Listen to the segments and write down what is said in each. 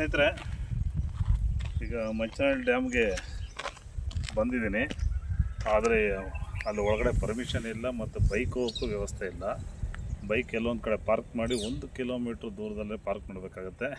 ಸ್ನೇಹಿತರೆ, ಈಗ ಮಂಚನಹಳ್ಳಿ ಡ್ಯಾಮ್ಗೆ ಬಂದಿದ್ದೀನಿ. ಆದರೆ ಅಲ್ಲಿ ಒಳಗಡೆ ಪರ್ಮಿಷನ್ ಇಲ್ಲ ಮತ್ತು ಬೈಕ್ ಹೋಗೋಕ್ಕೂ ವ್ಯವಸ್ಥೆ ಇಲ್ಲ. ಬೈಕ್ ಕೆಲವೊಂದು ಕಡೆ ಪಾರ್ಕ್ ಮಾಡಿ 1 ಕಿಲೋಮೀಟ್ರ್ ದೂರದಲ್ಲೇ ಪಾರ್ಕ್ ಮಾಡಬೇಕಾಗತ್ತೆ.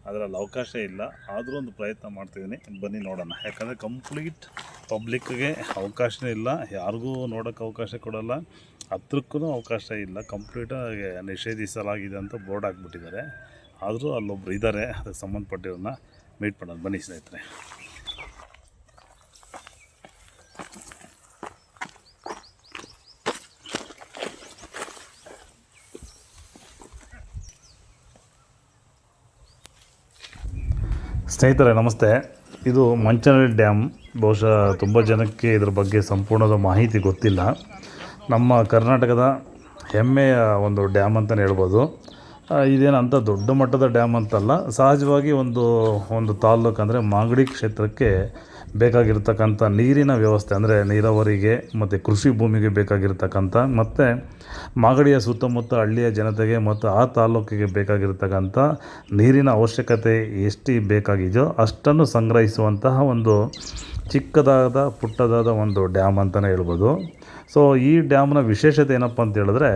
ಅದರಲ್ಲಿ ಅವಕಾಶ ಇಲ್ಲ. ಆದರೂ ಒಂದು ಪ್ರಯತ್ನ ಮಾಡ್ತಿದ್ದೀನಿ, ಬನ್ನಿ ನೋಡೋಣ. ಯಾಕಂದರೆ ಕಂಪ್ಲೀಟ್ ಪಬ್ಲಿಕ್ಗೆ ಅವಕಾಶವೇ ಇಲ್ಲ, ಯಾರಿಗೂ ನೋಡೋಕ್ಕೆ ಅವಕಾಶ ಕೊಡೋಲ್ಲ, ಹತ್ರಕ್ಕೂ ಅವಕಾಶ ಇಲ್ಲ. ಕಂಪ್ಲೀಟಾಗಿ ನಿಷೇಧಿಸಲಾಗಿದೆ ಅಂತ ಬೋರ್ಡ್ ಹಾಕ್ಬಿಟ್ಟಿದ್ದಾರೆ. ಆದರೂ ಅಲ್ಲೊಬ್ರು ಇದ್ದಾರೆ, ಅದಕ್ಕೆ ಸಂಬಂಧಪಟ್ಟಿರೋನ್ನ ಮೀಟ್ ಮಾಡೋಣ ಬನ್ನಿ ಸ್ನೇಹಿತರೆ. ಸ್ನೇಹಿತರೆ ನಮಸ್ತೆ. ಇದು ಮಂಚನಹಳ್ಳಿ ಡ್ಯಾಮ್. ಬಹುಶಃ ತುಂಬ ಜನಕ್ಕೆ ಇದ್ರ ಬಗ್ಗೆ ಸಂಪೂರ್ಣದ ಮಾಹಿತಿ ಗೊತ್ತಿಲ್ಲ. ನಮ್ಮ ಕರ್ನಾಟಕದ ಹೆಮ್ಮೆಯ ಒಂದು ಡ್ಯಾಮ್ ಅಂತಲೇ ಹೇಳ್ಬೋದು. ಇದೇನಂತ ದೊಡ್ಡ ಮಟ್ಟದ ಡ್ಯಾಮ್ ಅಂತಲ್ಲ, ಸಹಜವಾಗಿ ಒಂದು ತಾಲ್ಲೂಕು ಅಂದರೆ ಮಾಗಡಿ ಕ್ಷೇತ್ರಕ್ಕೆ ಬೇಕಾಗಿರ್ತಕ್ಕಂಥ ನೀರಿನ ವ್ಯವಸ್ಥೆ, ಅಂದರೆ ನೀರಾವರಿಗೆ ಮತ್ತು ಕೃಷಿ ಭೂಮಿಗೆ ಬೇಕಾಗಿರ್ತಕ್ಕಂಥ, ಮತ್ತು ಮಾಗಡಿಯ ಸುತ್ತಮುತ್ತ ಹಳ್ಳಿಯ ಜನತೆಗೆ ಮತ್ತು ಆ ತಾಲ್ಲೂಕಿಗೆ ಬೇಕಾಗಿರ್ತಕ್ಕಂಥ ನೀರಿನ ಅವಶ್ಯಕತೆ ಎಷ್ಟು ಬೇಕಾಗಿದೆಯೋ ಅಷ್ಟನ್ನು ಸಂಗ್ರಹಿಸುವಂತಹ ಒಂದು ಚಿಕ್ಕದಾದ ಪುಟ್ಟದಾದ ಒಂದು ಡ್ಯಾಮ್ ಅಂತಲೇ ಹೇಳ್ಬೋದು. ಸೊ ಈ ಡ್ಯಾಮ್ನ ವಿಶೇಷತೆ ಏನಪ್ಪ ಅಂತ ಹೇಳಿದ್ರೆ,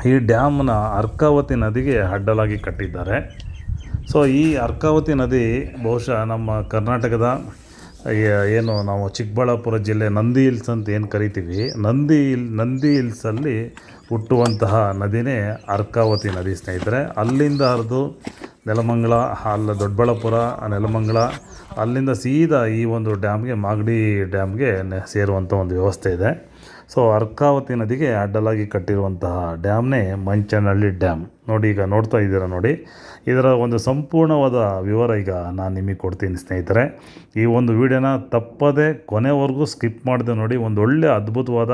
ಈ ಡ್ಯಾಮ್ನ ಅರ್ಕಾವತಿ ನದಿಗೆ ಅಡ್ಡಲಾಗಿ ಕಟ್ಟಿದ್ದಾರೆ. ಸೊ ಈ ಅರ್ಕಾವತಿ ನದಿ ಬಹುಶಃ ನಮ್ಮ ಕರ್ನಾಟಕದ ಏನು ನಾವು ಚಿಕ್ಕಬಳ್ಳಾಪುರ ಜಿಲ್ಲೆ ನಂದಿ ಹಿಲ್ಸ್ ಅಂತ ಏನು ಕರಿತೀವಿ, ನಂದಿ ಹಿಲ್ಸಲ್ಲಿ ಹುಟ್ಟುವಂತಹ ನದಿನೇ ಅರ್ಕಾವತಿ ನದಿ ಸ್ನೇಹಿತರೆ. ಅಲ್ಲಿಂದ ಹರಿದು ನೆಲಮಂಗಲ, ದೊಡ್ಡಬಳ್ಳಾಪುರ, ನೆಲಮಂಗಲ, ಅಲ್ಲಿಂದ ಸೀದಾ ಈ ಒಂದು ಡ್ಯಾಮ್ಗೆ, ಮಾಗಡಿ ಡ್ಯಾಮ್ಗೆ ಸೇರುವಂಥ ಒಂದು ವ್ಯವಸ್ಥೆ ಇದೆ. ಸೊ ಅರ್ಕಾವತಿ ನದಿಗೆ ಅಡ್ಡಲಾಗಿ ಕಟ್ಟಿರುವಂತಹ ಡ್ಯಾಮ್ನೇ ಮಂಚನಹಳ್ಳಿ ಡ್ಯಾಮ್. ನೋಡಿ, ಈಗ ನೋಡ್ತಾ ಇದ್ದೀರಾ ನೋಡಿ, ಇದರ ಒಂದು ಸಂಪೂರ್ಣವಾದ ವಿವರ ಈಗ ನಾನು ನಿಮಗೆ ಕೊಡ್ತೀನಿ ಸ್ನೇಹಿತರೆ. ಈ ಒಂದು ವಿಡಿಯೋನ ತಪ್ಪದೆ ಕೊನೆವರೆಗೂ ಸ್ಕಿಪ್ ಮಾಡದೆ ನೋಡಿ. ಒಂದು ಒಳ್ಳೆ ಅದ್ಭುತವಾದ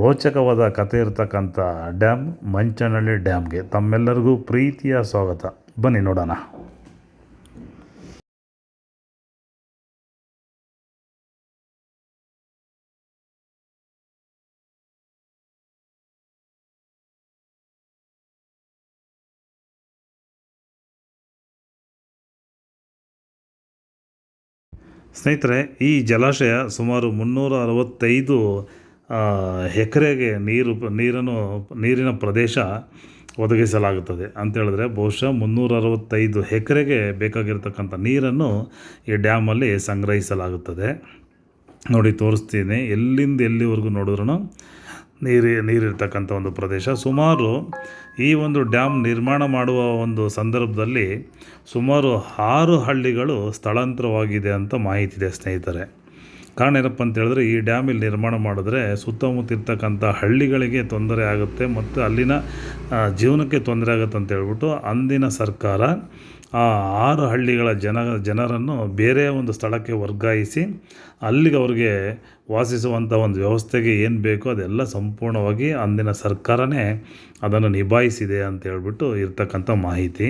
ರೋಚಕವಾದ ಕಥೆ ಇರತಕ್ಕಂಥ ಡ್ಯಾಮ್ ಮಂಚನಹಳ್ಳಿ ಡ್ಯಾಮ್ಗೆ ತಮ್ಮೆಲ್ಲರಿಗೂ ಪ್ರೀತಿಯ ಸ್ವಾಗತ. ಬನ್ನಿ ನೋಡೋಣ. ಸ್ನೇಹಿತರೆ, ಈ ಜಲಾಶಯ ಸುಮಾರು 365 ಎಕರೆಗೆ ನೀರಿನ ಪ್ರದೇಶ ಒದಗಿಸಲಾಗುತ್ತದೆ ಅಂತ ಹೇಳಿದ್ರೆ, ಬಹುಶಃ 365 ಎಕರೆಗೆ ಬೇಕಾಗಿರ್ತಕ್ಕಂಥ ನೀರನ್ನು ಈ ಡ್ಯಾಮಲ್ಲಿ ಸಂಗ್ರಹಿಸಲಾಗುತ್ತದೆ. ನೋಡಿ ತೋರಿಸ್ತೀನಿ, ಎಲ್ಲಿಂದ ಎಲ್ಲಿವರೆಗೂ ನೋಡಿದ್ರೂ ನೀರಿರ್ತಕ್ಕಂಥ ಒಂದು ಪ್ರದೇಶ. ಸುಮಾರು ಈ ಒಂದು ಡ್ಯಾಮ್ ನಿರ್ಮಾಣ ಮಾಡುವ ಒಂದು ಸಂದರ್ಭದಲ್ಲಿ ಸುಮಾರು 6 ಹಳ್ಳಿಗಳು ಸ್ಥಳಾಂತರವಾಗಿದೆ ಅಂತ ಮಾಹಿತಿ ಇದೆ ಸ್ನೇಹಿತರೆ. ಕಾರಣ ಏನಪ್ಪ ಅಂತ ಹೇಳಿದ್ರೆ, ಈ ಡ್ಯಾಮಿಲ್ಲಿ ನಿರ್ಮಾಣ ಮಾಡಿದ್ರೆ ಸುತ್ತಮುತ್ತ ಇರ್ತಕ್ಕಂಥ ಹಳ್ಳಿಗಳಿಗೆ ತೊಂದರೆ ಆಗುತ್ತೆ ಮತ್ತು ಅಲ್ಲಿನ ಜೀವನಕ್ಕೆ ತೊಂದರೆ ಆಗುತ್ತೆ ಅಂತ ಹೇಳ್ಬಿಟ್ಟು ಅಂದಿನ ಸರ್ಕಾರ ಆ 6 ಹಳ್ಳಿಗಳ ಜನರನ್ನು ಬೇರೆ ಒಂದು ಸ್ಥಳಕ್ಕೆ ವರ್ಗಾಯಿಸಿ ಅಲ್ಲಿಗೆ ಅವ್ರಿಗೆ ವಾಸಿಸುವಂಥ ಒಂದು ವ್ಯವಸ್ಥೆಗೆ ಏನು ಬೇಕೋ ಅದೆಲ್ಲ ಸಂಪೂರ್ಣವಾಗಿ ಅಂದಿನ ಸರ್ಕಾರನೇ ಅದನ್ನು ನಿಭಾಯಿಸಿದೆ ಅಂತ ಹೇಳ್ಬಿಟ್ಟು ಇರ್ತಕ್ಕಂಥ ಮಾಹಿತಿ.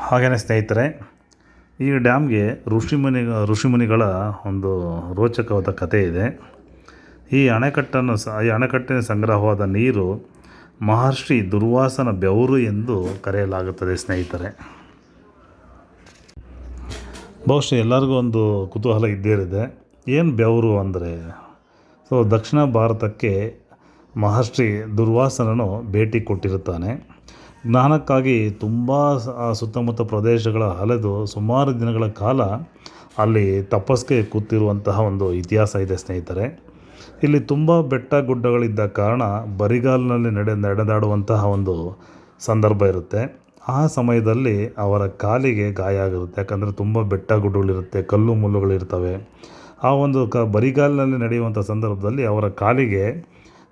ಹಾಗೆಯೇ ಸ್ನೇಹಿತರೆ, ಈ ಡ್ಯಾಮ್ಗೆ ಋಷಿಮುನಿಗಳ ಒಂದು ರೋಚಕವಾದ ಕಥೆ ಇದೆ. ಈ ಅಣೆಕಟ್ಟಿನ ಸಂಗ್ರಹವಾದ ನೀರು ಮಹರ್ಷಿ ದುರ್ವಾಸನ ಬೆವರು ಎಂದು ಕರೆಯಲಾಗುತ್ತದೆ ಸ್ನೇಹಿತರೆ. ಬಹುಶಃ ಎಲ್ಲರಿಗೂ ಒಂದು ಕುತೂಹಲ ಇದ್ದೇ ಇದೆ, ಏನು ಬೆವರು ಅಂದರೆ. ಸೊ ದಕ್ಷಿಣ ಭಾರತಕ್ಕೆ ಮಹರ್ಷಿ ದುರ್ವಾಸನನು ಭೇಟಿ ಕೊಟ್ಟಿರುತ್ತಾನೆ. ಜ್ಞಾನಕ್ಕಾಗಿ ತುಂಬ ಸುತ್ತಮುತ್ತ ಪ್ರದೇಶಗಳ ಅಲೆದು ಸುಮಾರು ದಿನಗಳ ಕಾಲ ಅಲ್ಲಿ ತಪಸ್ಸಿಗೆ ಕೂತಿರುವಂತಹ ಒಂದು ಇತಿಹಾಸ ಇದೆ ಸ್ನೇಹಿತರೆ. ಇಲ್ಲಿ ತುಂಬ ಬೆಟ್ಟ ಗುಡ್ಡಗಳಿದ್ದ ಕಾರಣ ಬರಿಗಾಲಿನಲ್ಲಿ ನಡೆದಾಡುವಂತಹ ಒಂದು ಸಂದರ್ಭ ಇರುತ್ತೆ. ಆ ಸಮಯದಲ್ಲಿ ಅವರ ಕಾಲಿಗೆ ಗಾಯ ಆಗಿರುತ್ತೆ. ಯಾಕಂದರೆ ತುಂಬ ಬೆಟ್ಟ ಗುಡ್ಡಗಳಿರುತ್ತೆ, ಕಲ್ಲು ಮುಳ್ಳುಗಳಿರ್ತವೆ. ಆ ಒಂದು ಬರಿಗಾಲಿನಲ್ಲಿ ನಡೆಯುವಂಥ ಸಂದರ್ಭದಲ್ಲಿ ಅವರ ಕಾಲಿಗೆ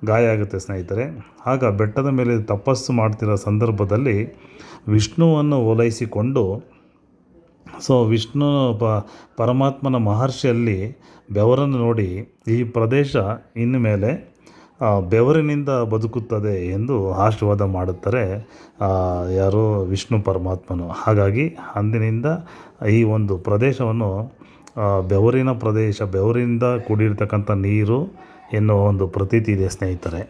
ಗಾಯ ಆಗುತ್ತೆ ಸ್ನೇಹಿತರೆ. ಆಗ ಬೆಟ್ಟದ ಮೇಲೆ ತಪಸ್ಸು ಮಾಡ್ತಿರೋ ಸಂದರ್ಭದಲ್ಲಿ ವಿಷ್ಣುವನ್ನು ಓಲೈಸಿಕೊಂಡು ವಿಷ್ಣು ಪರಮಾತ್ಮನ ಮಹರ್ಷಿಯಲ್ಲಿ ಬೆವರನ್ನು ನೋಡಿ ಈ ಪ್ರದೇಶ ಇನ್ನು ಮೇಲೆ ಬೆವರಿನಿಂದ ಬದುಕುತ್ತದೆ ಎಂದು ಆಶೀರ್ವಾದ ಮಾಡುತ್ತಾರೆ ಯಾರು ವಿಷ್ಣು ಪರಮಾತ್ಮನು. ಹಾಗಾಗಿ ಅಂದಿನಿಂದ ಈ ಒಂದು ಪ್ರದೇಶವನ್ನು ಬೆವರಿನ ಪ್ರದೇಶ, ಬೆವರಿಂದ ಕೂಡಿರ್ತಕ್ಕಂಥ ನೀರು ಎನ್ನುವ ಒಂದು ಪ್ರತೀತಿ ಇದೆ ಸ್ನೇಹಿತರೆ.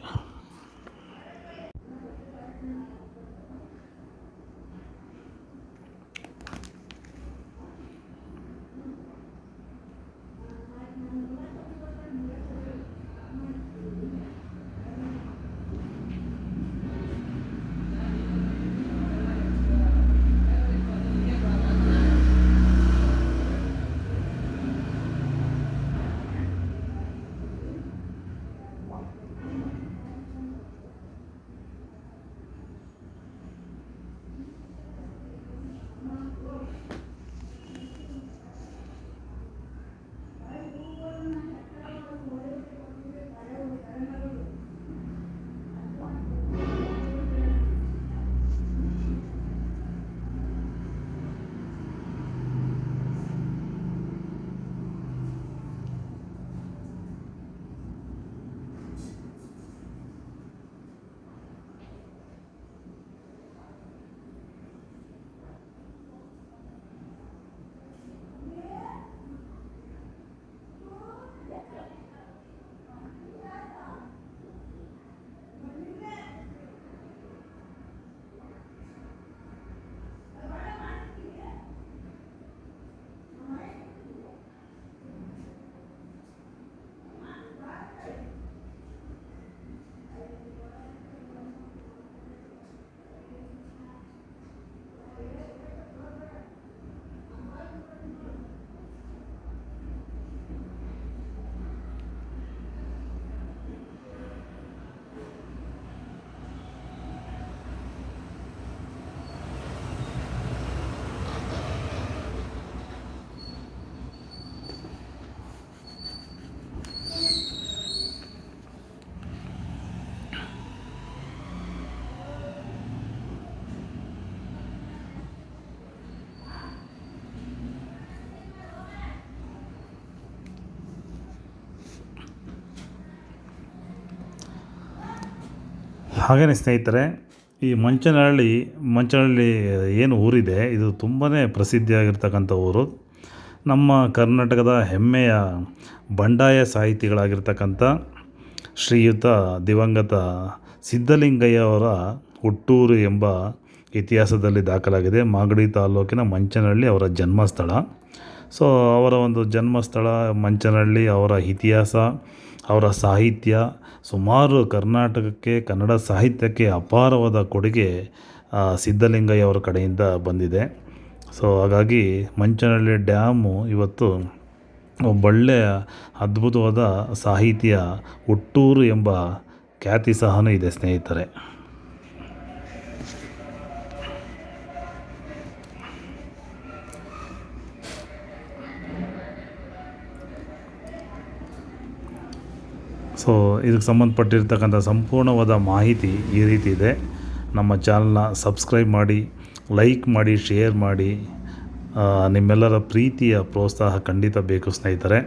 ಹಾಗೆಯೇ ಸ್ನೇಹಿತರೆ, ಈ ಮಂಚನಹಳ್ಳಿ ಏನು ಊರಿದೆ, ಇದು ತುಂಬಾ ಪ್ರಸಿದ್ಧಿಯಾಗಿರ್ತಕ್ಕಂಥ ಊರು. ನಮ್ಮ ಕರ್ನಾಟಕದ ಹೆಮ್ಮೆಯ ಬಂಡಾಯ ಸಾಹಿತಿಗಳಾಗಿರ್ತಕ್ಕಂಥ ಶ್ರೀಯುತ ದಿವಂಗತ ಸಿದ್ಧಲಿಂಗಯ್ಯ ಅವರ ಹುಟ್ಟೂರು ಎಂಬ ಇತಿಹಾಸದಲ್ಲಿ ದಾಖಲಾಗಿದೆ. ಮಾಗಡಿ ತಾಲೂಕಿನ ಮಂಚನಹಳ್ಳಿ ಅವರ ಜನ್ಮಸ್ಥಳ. ಅವರ ಒಂದು ಜನ್ಮಸ್ಥಳ ಮಂಚನಹಳ್ಳಿ, ಅವರ ಇತಿಹಾಸ, ಅವರ ಸಾಹಿತ್ಯ ಸುಮಾರು ಕರ್ನಾಟಕಕ್ಕೆ, ಕನ್ನಡ ಸಾಹಿತ್ಯಕ್ಕೆ ಅಪಾರವಾದ ಕೊಡುಗೆ ಸಿದ್ಧಲಿಂಗಯ್ಯ ಅವರ ಕಡೆಯಿಂದ ಬಂದಿದೆ. ಹಾಗಾಗಿ ಮಂಚನಹಳ್ಳಿ ಡ್ಯಾಮು ಇವತ್ತು ಒಳ್ಳೆಯ ಅದ್ಭುತವಾದ ಸಾಹಿತ್ಯ ಹುಟ್ಟೂರು ಎಂಬ ಖ್ಯಾತಿ ಸಹ ಇದೆ ಸ್ನೇಹಿತರೆ. ಇದಕ್ಕೆ ಸಂಬಂಧಪಟ್ಟಿರ್ತಕ್ಕಂಥ ಸಂಪೂರ್ಣವಾದ ಮಾಹಿತಿ ಈ ರೀತಿ ಇದೆ. ನಮ್ಮ ಚಾನಲ್ನ ಸಬ್ಸ್ಕ್ರೈಬ್ ಮಾಡಿ, ಲೈಕ್ ಮಾಡಿ, ಶೇರ್ ಮಾಡಿ. ನಿಮ್ಮೆಲ್ಲರ ಪ್ರೀತಿಯ ಪ್ರೋತ್ಸಾಹ ಖಂಡಿತ ಬೇಕು ಸ್ನೇಹಿತರೆ.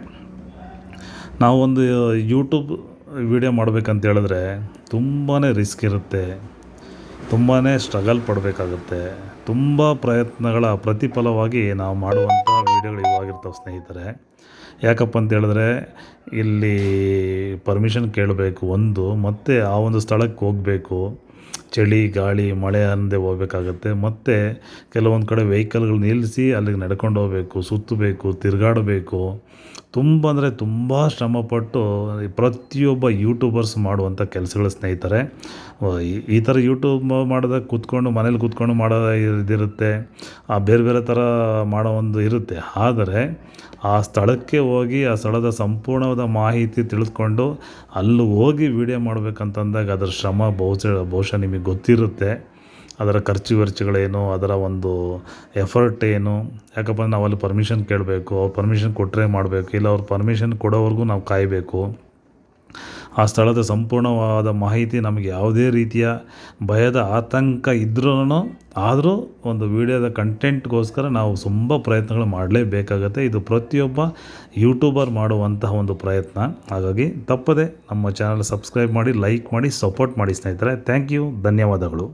ನಾವೊಂದು ಯೂಟ್ಯೂಬ್ ವಿಡಿಯೋ ಮಾಡಬೇಕಂತ ಹೇಳಿದ್ರೆ ತುಂಬಾ ರಿಸ್ಕ್ ಇರುತ್ತೆ, ತುಂಬಾ ಸ್ಟ್ರಗಲ್ ಪಡಬೇಕಾಗುತ್ತೆ. ತುಂಬ ಪ್ರಯತ್ನಗಳ ಪ್ರತಿಫಲವಾಗಿ ನಾವು ಮಾಡುವಂಥ ವೀಡಿಯೋಗಳು ಇವಾಗಿರ್ತವೆ ಸ್ನೇಹಿತರೆ. ಯಾಕಪ್ಪ ಅಂತ ಹೇಳಿದ್ರೆ ಇಲ್ಲಿ ಪರ್ಮಿಷನ್ ಕೇಳಬೇಕು ಮತ್ತು ಆ ಒಂದು ಸ್ಥಳಕ್ಕೆ ಹೋಗಬೇಕು. ಚಳಿ ಗಾಳಿ ಮಳೆ ಅನ್ನದೆ ಹೋಗ್ಬೇಕಾಗತ್ತೆ. ಮತ್ತು ಕೆಲವೊಂದು ಕಡೆ ವೆಹಿಕಲ್ಗಳು ನಿಲ್ಲಿಸಿ ಅಲ್ಲಿಗೆ ನಡ್ಕೊಂಡು ಹೋಗಬೇಕು, ಸುತ್ತಬೇಕು, ತಿರುಗಾಡಬೇಕು. ತುಂಬ ಅಂದರೆ ತುಂಬ ಶ್ರಮಪಟ್ಟು ಪ್ರತಿಯೊಬ್ಬ ಯೂಟ್ಯೂಬರ್ಸ್ ಮಾಡುವಂಥ ಕೆಲಸಗಳು ಸ್ನೇಹಿತರೆ. ಈ ಥರ ಯೂಟ್ಯೂಬ್ ಮಾಡಿದಾಗ ಮನೇಲಿ ಕೂತ್ಕೊಂಡು ಮಾಡೋ ಇದಿರುತ್ತೆ, ಬೇರೆ ಬೇರೆ ಥರ ಮಾಡೋ ಒಂದು ಇರುತ್ತೆ. ಆದರೆ ಆ ಸ್ಥಳಕ್ಕೆ ಹೋಗಿ ಆ ಸ್ಥಳದ ಸಂಪೂರ್ಣವಾದ ಮಾಹಿತಿ ತಿಳಿದುಕೊಂಡು ಅಲ್ಲಿ ಹೋಗಿ ವೀಡಿಯೋ ಮಾಡಬೇಕಂತಂದಾಗ ಅದರ ಶ್ರಮ ಬಹುಶಃ ನಿಮಗೆ ಗೊತ್ತಿರುತ್ತೆ. ಅದರ ಖರ್ಚು ವೆಚ್ಚಗಳೇನು, ಅದರ ಒಂದು ಎಫರ್ಟ್ ಏನು. ಯಾಕಪ್ಪ ಅಂದ್ರೆ ನಾವು ಅಲ್ಲಿ ಪರ್ಮಿಷನ್ ಕೇಳಬೇಕು, ಅವ್ರು ಪರ್ಮಿಷನ್ ಕೊಟ್ಟರೆ ಮಾಡಬೇಕು, ಇಲ್ಲ ಅವ್ರು ಪರ್ಮಿಷನ್ ಕೊಡೋವರೆಗೂ ನಾವು ಕಾಯಬೇಕು. ಆ ಸ್ಥಳದ ಸಂಪೂರ್ಣವಾದ ಮಾಹಿತಿ ನಮಗೆ ಯಾವುದೇ ರೀತಿಯ ಭಯದ ಆತಂಕ ಆದರೂ ಒಂದು ವೀಡಿಯೋದ ಕಂಟೆಂಟ್ಗೋಸ್ಕರ ನಾವು ತುಂಬ ಪ್ರಯತ್ನಗಳು ಮಾಡಲೇಬೇಕಾಗತ್ತೆ. ಇದು ಪ್ರತಿಯೊಬ್ಬ ಯೂಟ್ಯೂಬರ್ ಮಾಡುವಂತಹ ಒಂದು ಪ್ರಯತ್ನ. ಹಾಗಾಗಿ ತಪ್ಪದೆ ನಮ್ಮ ಚಾನಲ್ ಸಬ್ಸ್ಕ್ರೈಬ್ ಮಾಡಿ, ಲೈಕ್ ಮಾಡಿ, ಸಪೋರ್ಟ್ ಮಾಡಿ ಸ್ನೇಹಿತರೆ. ಥ್ಯಾಂಕ್ ಯು, ಧನ್ಯವಾದಗಳು.